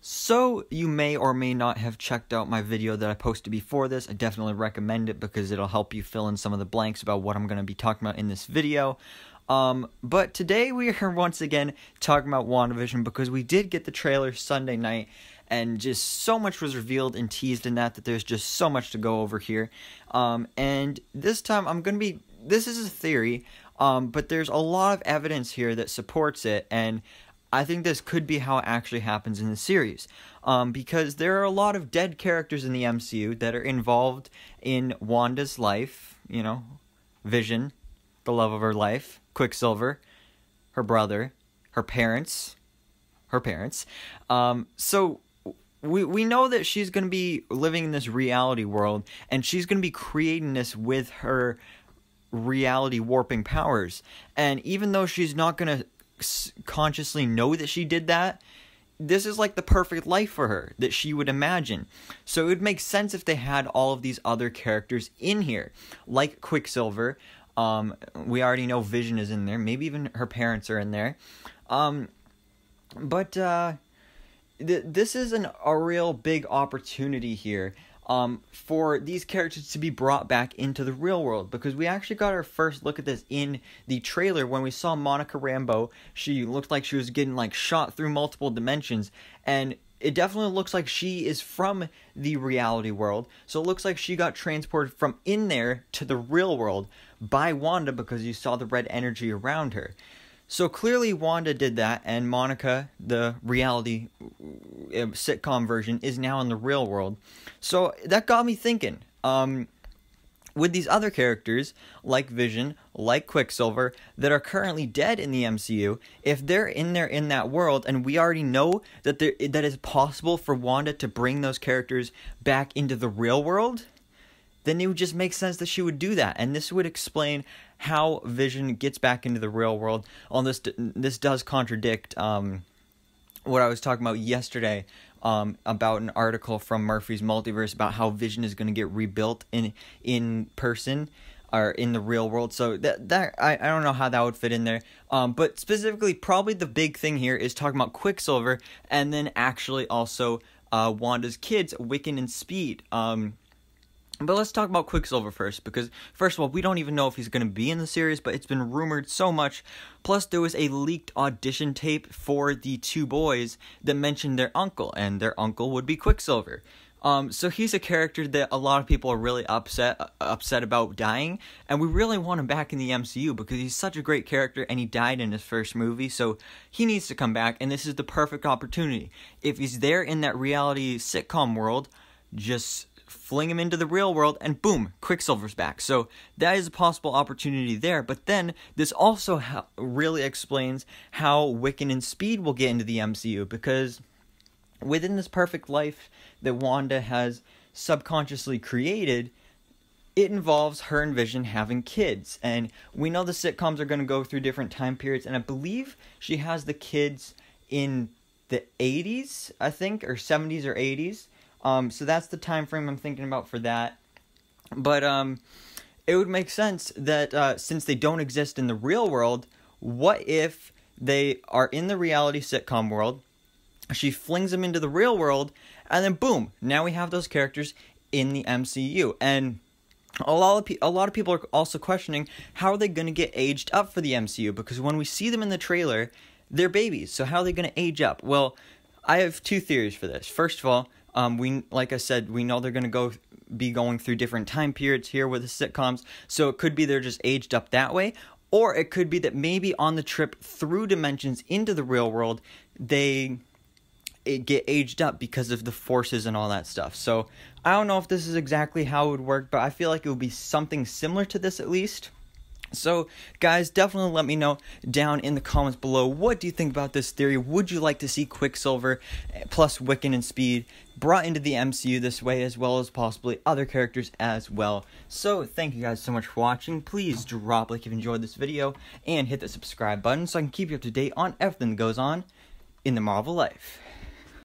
So, you may or may not have checked out my video that I posted before this. I definitely recommend it because it'll help you fill in some of the blanks about what I'm going to be talking about in this video. But today we are once again talking about WandaVision because we did get the trailer Sunday night, and just so much was revealed and teased in that there's just so much to go over here. And this time this is a theory, but there's a lot of evidence here that supports it, and I think this could be how it actually happens in the series, because there are a lot of dead characters in the MCU that are involved in Wanda's life. You know, Vision, the love of her life, Quicksilver, her brother, her parents. So we know that she's going to be living in this reality world, and she's going to be creating this with her reality warping powers. And even though she's not going to consciously know that she did that, this is like the perfect life for her that she would imagine. So it would make sense if they had all of these other characters in here, like Quicksilver. We already know Vision is in there. Maybe even her parents are in there. This is a real big opportunity here for these characters to be brought back into the real world, because we actually got our first look at this in the trailer when we saw Monica Rambeau. She looked like she was getting shot through multiple dimensions, and it definitely looks like she is from the reality world. So it looks like she got transported from in there to the real world by Wanda, because you saw the red energy around her. So clearly Wanda did that, and Monica, the reality sitcom version, is now in the real world. So that got me thinking, with these other characters, like Vision, like Quicksilver, that are currently dead in the MCU, if they're in there in that world, and we already know that that it's possible for Wanda to bring those characters back into the real world, then it would just make sense that she would do that. And this would explain how Vision gets back into the real world. This does contradict what I was talking about yesterday, about an article from Murphy's Multiverse about how Vision is going to get rebuilt in person, or in the real world. So that I don't know how that would fit in there. But specifically, probably the big thing here is talking about Quicksilver, and then actually also Wanda's kids, Wiccan and Speed. But let's talk about Quicksilver first, because first of all, we don't even know if he's going to be in the series, but it's been rumored so much. Plus, there was a leaked audition tape for the two boys that mentioned their uncle, and their uncle would be Quicksilver. So he's a character that a lot of people are really upset about dying, and we really want him back in the MCU because he's such a great character, and he died in his first movie, so he needs to come back, and this is the perfect opportunity. If he's there in that reality sitcom world, just fling him into the real world, and boom, Quicksilver's back. So that is a possible opportunity there. But then this also really explains how Wiccan and Speed will get into the MCU, because within this perfect life that Wanda has subconsciously created, it involves her and Vision having kids. And we know the sitcoms are going to go through different time periods, and I believe she has the kids in the 80s, I think, or 70s or 80s. So that's the time frame I'm thinking about for that. But it would make sense that since they don't exist in the real world, what if they are in the reality sitcom world, she flings them into the real world, and then boom, now we have those characters in the MCU. And a lot of people are also questioning, how are they going to get aged up for the MCU? Because when we see them in the trailer, they're babies. So how are they going to age up? Well, I have two theories for this. First of all, like I said, we know they're going to be going through different time periods here with the sitcoms, so it could be they're just aged up that way, or it could be that maybe on the trip through dimensions into the real world, they get aged up because of the forces and all that stuff. So I don't know if this is exactly how it would work, but I feel like it would be something similar to this at least. So, guys, definitely let me know down in the comments below, what do you think about this theory? Would you like to see Quicksilver plus Wiccan and Speed brought into the MCU this way, as well as possibly other characters as well? So, thank you guys so much for watching. Please drop a like if you enjoyed this video, and hit the subscribe button so I can keep you up to date on everything that goes on in the Marvel life.